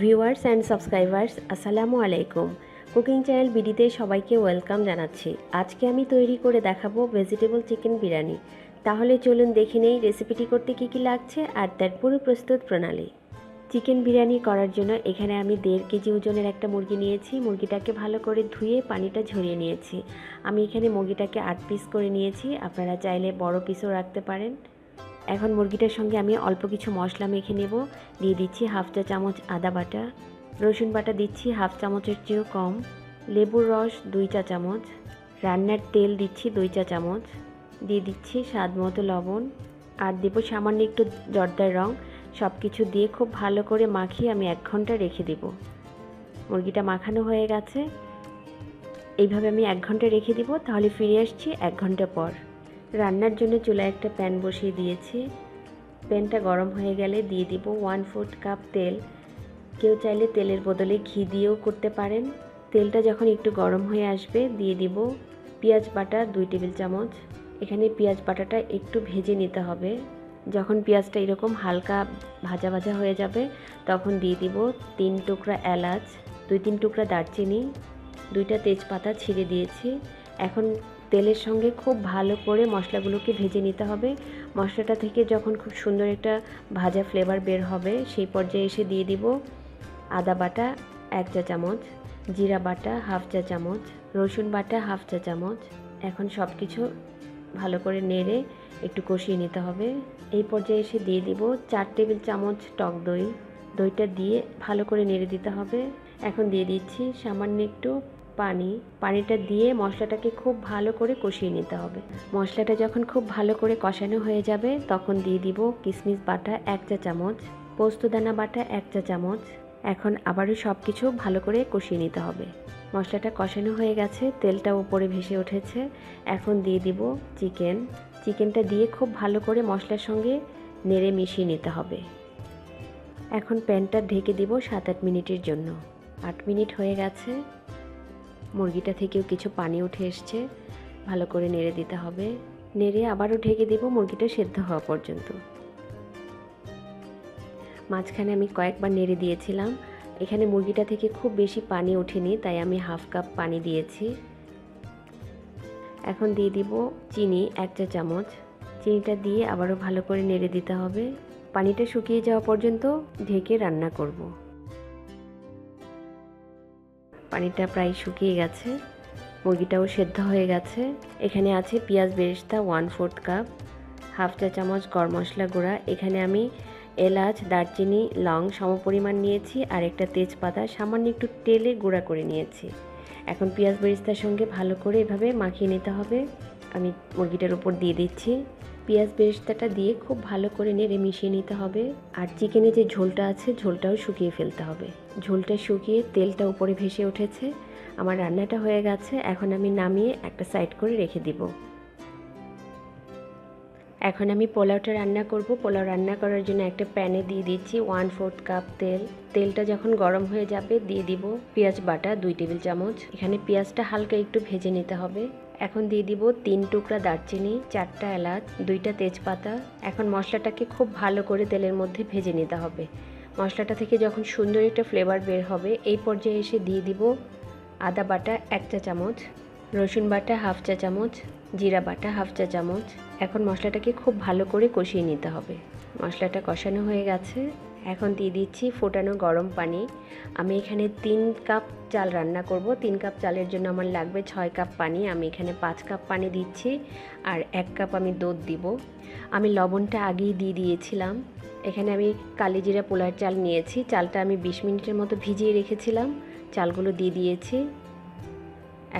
Viewers and subscribers আসসালামু আলাইকুম। Cooking channel বিডিতে সবাইকে ওয়েলকাম জানাচ্ছি। আজকে আমি তৈরি করে দেখাবো ভেজিটেবল চিকেন বিরিয়ানি। তাহলে চলুন দেখে নেই রেসিপিটি করতে কী কী লাগছে আর তার পুরো প্রস্তুত প্রণালী। চিকেন বিরিয়ানি করার জন্য এখানে আমি 1.5 কেজি ওজনের একটা মুরগি নিয়েছি। মুরগিটাকে ভালো করে ধুয়ে পানিটা ঝরিয়ে নিয়েছি। আমি এখানে মুরগিটাকে 8 পিস করে নিয়েছি, আপনারা চাইলে বড় পিসও রাখতে পারেন। এখন মুরগিটার সঙ্গে আমি অল্প কিছু মশলা মেখে নেব। দিয়ে দিচ্ছি হাফ চা চামচ আদা বাটা, রসুন বাটা দিচ্ছি হাফ চামচের চেয়েও কম, লেবুর রস 2 চা চামচ, রান্নার তেল দিচ্ছি 2 চা চামচ, দিয়ে দিচ্ছি স্বাদ মতো লবণ, আর দেব সামান্য একটু জর্দার রং। সব কিছু দিয়ে খুব ভালো করে মাখিয়ে আমি 1 ঘন্টা রেখে দেব। মুরগিটা মাখানো হয়ে গেছে, এইভাবে আমি 1 ঘন্টা রেখে দিব। তাহলে ফিরে আসছি 1 ঘন্টা পর। রান্নার জন্য চুলায় একটা প্যান বসিয়ে দিয়েছি। প্যানটা গরম হয়ে গেলে দিয়ে দিব 1/4 কাপ তেল। কেউ চাইলে তেলের বদলে ঘি দিয়েও করতে পারেন। তেলটা যখন একটু গরম হয়ে আসবে দিয়ে দিব পেঁয়াজ বাটা 2 টেবিল চামচ। এখানে পেঁয়াজ বাটাটা একটু ভেজে নিতে হবে। যখন পেঁয়াজটা এরকম হালকা ভাজা ভাজা হয়ে যাবে তখন দিয়ে দিব 3 টুকরা এলাচ, 2-3 টুকরা দারচিনি, 2টা তেজপাতা ছিঁড়ে দিয়েছি। এখন তেলের সঙ্গে খুব ভালো করে মশলাগুলোকে ভেজে নিতে হবে। মশলাটা থেকে যখন খুব সুন্দর একটা ভাজা ফ্লেভার বের হবে সেই পর্যায়ে এসে দিয়ে দিব আদা বাটা 1 চা চামচ, জিরা বাটা হাফ চা চামচ, রসুন বাটা হাফ চা চামচ। এখন সব কিছু ভালো করে নেড়ে একটু কষিয়ে নিতে হবে। এই পর্যায়ে এসে দিয়ে দিব 4 টেবিল চামচ টক দই। দইটা দিয়ে ভালো করে নেড়ে দিতে হবে। এখন দিয়ে দিচ্ছি সামান্য একটু পানিটা দিয়ে মশলাটাকে খুব ভালো করে কষিয়ে নিতে হবে। মশলাটা যখন খুব ভালো করে কষানো হয়ে যাবে তখন দিয়ে দিব কিশমিশ বাটা 1 চা চামচ, পোস্তদানা বাটা 1 চা চামচ। এখন আবারও সব কিছু ভালো করে কষিয়ে নিতে হবে। মশলাটা কষানো হয়ে গেছে, তেলটা উপরে ভেসে উঠেছে। এখন দিয়ে দিব চিকেনটা দিয়ে খুব ভালো করে মশলার সঙ্গে নেড়ে মিশিয়ে নিতে হবে। এখন প্যানটা ঢেকে দিব 7-8 মিনিটের জন্য। 8 মিনিট হয়ে গেছে, মুরগিটা থেকেও কিছু পানি উঠে এসছে। ভালো করে নেড়ে দিতে হবে। নেড়ে আবারও ঢেকে দেব মুরগিটা সেদ্ধ হওয়া পর্যন্ত। মাঝখানে আমি কয়েকবার নেড়ে দিয়েছিলাম। এখানে মুরগিটা থেকে খুব বেশি পানি ওঠেনি, তাই আমি হাফ কাপ পানি দিয়েছি। এখন দিয়ে দিব চিনি 1 চা চামচ। চিনিটা দিয়ে আবারও ভালো করে নেড়ে দিতে হবে। পানিটা শুকিয়ে যাওয়া পর্যন্ত ঢেকে রান্না করব। পানিটা প্রায় শুকিয়ে গেছে, মুরগিটাও সেদ্ধ হয়ে গেছে। এখানে আছে পেঁয়াজ বেরেস্তা 1/4 কাপ, হাফ চা চামচ গরম মশলা গুঁড়া। এখানে আমি এলাচ, দারচিনি, লং সমপরিমাণ নিয়েছি আর একটা তেজপাতা সামান্য একটু তেলে গুঁড়া করে নিয়েছি। এখন পেঁয়াজ বেরেস্তার সঙ্গে ভালো করে এভাবে মাখিয়ে নিতে হবে। আমি মুরগিটার উপর দিয়ে দিচ্ছি। পেঁয়াজ বেরেস্তাটা দিয়ে খুব ভালো করে নেড়ে মিশিয়ে নিতে হবে। আর চিকেনে যে ঝোলটা আছে ঝোলটাও শুকিয়ে ফেলতে হবে। ঝোলটা শুকিয়ে তেলটা উপরে ভেসে উঠেছে। আমার রান্নাটা হয়ে গেছে। এখন আমি নামিয়ে একটা সাইড করে রেখে দিব। এখন আমি পোলাওটা রান্না করব। পোলাও রান্না করার জন্য একটা প্যানে দিয়ে দিচ্ছি 1/4 কাপ তেল। তেলটা যখন গরম হয়ে যাবে দিয়ে দিব পেঁয়াজ বাটা 2 টেবিল চামচ। এখানে পেঁয়াজটা হালকা একটু ভেজে নিতে হবে। এখন দিয়ে দিব 3 টুকরা দারচিনি, 4টা এলাচ, 2টা তেজপাতা। এখন মশলাটাকে খুব ভালো করে তেলের মধ্যে ভেজে নিতে হবে। মশলাটা থেকে যখন সুন্দর একটা ফ্লেভার বের হবে এই পর্যায়ে এসে দিয়ে দিব আদা বাটা 1 চা চামচ, রসুন বাটা হাফ চা চামচ, জিরা বাটা হাফ চা চামচ। এখন মশলাটাকে খুব ভালো করে কষিয়ে নিতে হবে। মশলাটা কষানো হয়ে গেছে। এখন দিয়ে দিচ্ছি ফোটানো গরম পানি। আমি এখানে 3 কাপ চাল রান্না করব। 3 কাপ চালের জন্য আমার লাগবে 6 কাপ পানি। আমি এখানে 5 কাপ পানি দিচ্ছি আর 1 কাপ আমি দুধ দিব। আমি লবণটা আগেই দিয়ে দিয়েছিলাম। এখানে আমি কালিজিরা পোলার চাল নিয়েছি। চালটা আমি 20 মিনিটের মতো ভিজিয়ে রেখেছিলাম। চালগুলো দিয়ে দিয়েছি।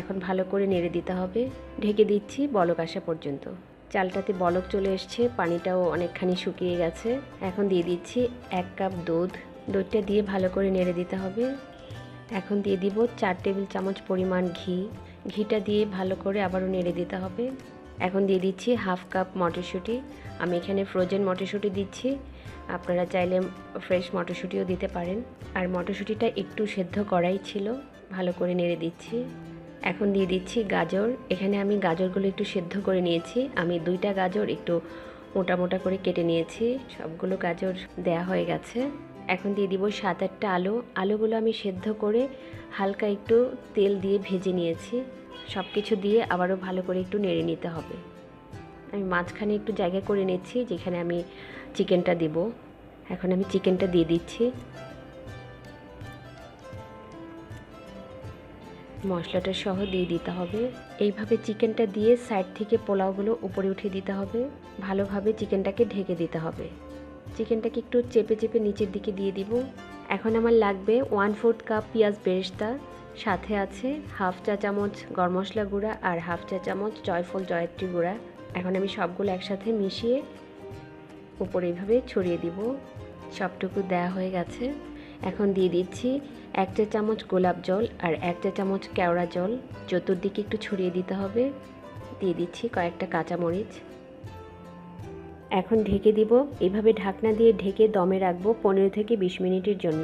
এখন ভালো করে নেড়ে দিতে হবে। ঢেকে দিচ্ছি বলক আসা পর্যন্ত। চালটাতে বলক চলে এসছে, পানিটাও অনেকখানি শুকিয়ে গেছে। এখন দিয়ে দিচ্ছি 1 কাপ দুধ। দুধটা দিয়ে ভালো করে নেড়ে দিতে হবে। এখন দিয়ে দিব 4 টেবিল চামচ পরিমাণ ঘি। ঘিটা দিয়ে ভালো করে আবারও নেড়ে দিতে হবে। এখন দিয়ে দিচ্ছি হাফ কাপ মটরশুঁটি। আমি এখানে ফ্রোজেন মটরশুঁটি দিচ্ছি, আপনারা চাইলে ফ্রেশ মটরশুঁটিও দিতে পারেন। আর মটরশুঁটিটা একটু সেদ্ধ করাই ছিল। ভালো করে নেড়ে দিচ্ছি। এখন দিয়ে দিচ্ছি গাজর। এখানে আমি গাজরগুলো একটু সেদ্ধ করে নিয়েছি। আমি 2টা গাজর একটু মোটা মোটা করে কেটে নিয়েছি। সবগুলো গাজর দেয়া হয়ে গেছে। এখন দিয়ে দিব 7-8টা আলু। আলুগুলো আমি সেদ্ধ করে হালকা একটু তেল দিয়ে ভেজে নিয়েছি। সব কিছু দিয়ে আবারও ভালো করে একটু নেড়ে নিতে হবে। আমি মাঝখানে একটু জায়গা করে নিচ্ছি যেখানে আমি চিকেনটা দিব। এখন আমি চিকেনটা দিয়ে দিচ্ছি। মশলাটা সহ দিয়ে দিতে হবে। এইভাবে চিকেনটা দিয়ে সাইড থেকে পোলাওগুলো উপরে উঠিয়ে দিতে হবে। ভালোভাবে চিকেনটাকে ঢেকে দিতে হবে। চিকেনটাকে একটু চেপে চেপে নিচের দিকে দিয়ে দিব। এখন আমার লাগবে 1/4 কাপ পেঁয়াজ বেরেস্তা, সাথে আছে হাফ চা চামচ গরম মশলা গুঁড়া আর হাফ চা চামচ জয়ফল জয়ত্রী গুঁড়া। এখন আমি সবগুলো একসাথে মিশিয়ে উপরে এইভাবে ছড়িয়ে দিব। সবটুকু দেওয়া হয়ে গেছে। এখন দিয়ে দিচ্ছি 1 চা চামচ গোলাপ জল আর 1 চা চামচ কেওড়া জল। চতুর্দিকে একটু ছড়িয়ে দিতে হবে। দিয়ে দিচ্ছি কয়েকটা কাঁচামরিচ। এখন ঢেকে দিব। এইভাবে ঢাকনা দিয়ে ঢেকে দমে রাখবো 15 থেকে 20 মিনিটের জন্য।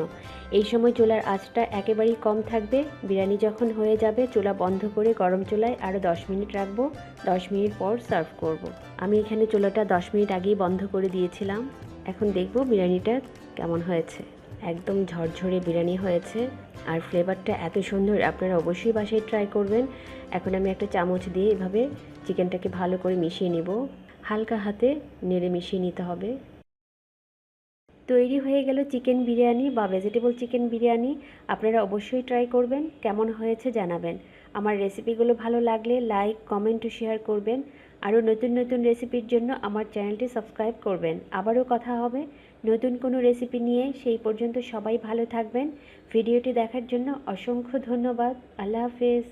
এই সময় চুলার আঁচটা একেবারেই কম থাকবে। বিরিয়ানি যখন হয়ে যাবে চুলা বন্ধ করে গরম চুলায় আরও 10 মিনিট রাখবো। 10 মিনিট পর সার্ভ করব। আমি এখানে চুলাটা 10 মিনিট আগেই বন্ধ করে দিয়েছিলাম। এখন দেখব বিরিয়ানিটা কেমন হয়েছে। একদম ঝরঝরে বিরিয়ানি হয়েছে আর ফ্লেভারটা এত সুন্দর, আপনারা অবশ্যই বাসায় ট্রাই করবেন। এখন আমি একটা চামচ দিয়ে এভাবে চিকেনটাকে ভালো করে মিশিয়ে নিব। হালকা হাতে নেড়ে মিশিয়ে নিতে হবে। তৈরি হয়ে গেল চিকেন বিরিয়ানি বা ভেজিটেবল চিকেন বিরিয়ানি। আপনারা অবশ্যই ট্রাই করবেন, কেমন হয়েছে জানাবেন। আমার রেসিপিগুলো ভালো লাগলে লাইক, কমেন্ট ও শেয়ার করবেন। আরও নতুন নতুন রেসিপির জন্য আমার চ্যানেলটি সাবস্ক্রাইব করবেন। আবারও কথা হবে নতুন কোনো রেসিপি নিয়ে। সেই পর্যন্ত সবাই ভালো থাকবেন। ভিডিওটি দেখার জন্য অসংখ্য ধন্যবাদ। আল্লাহ হাফেজ।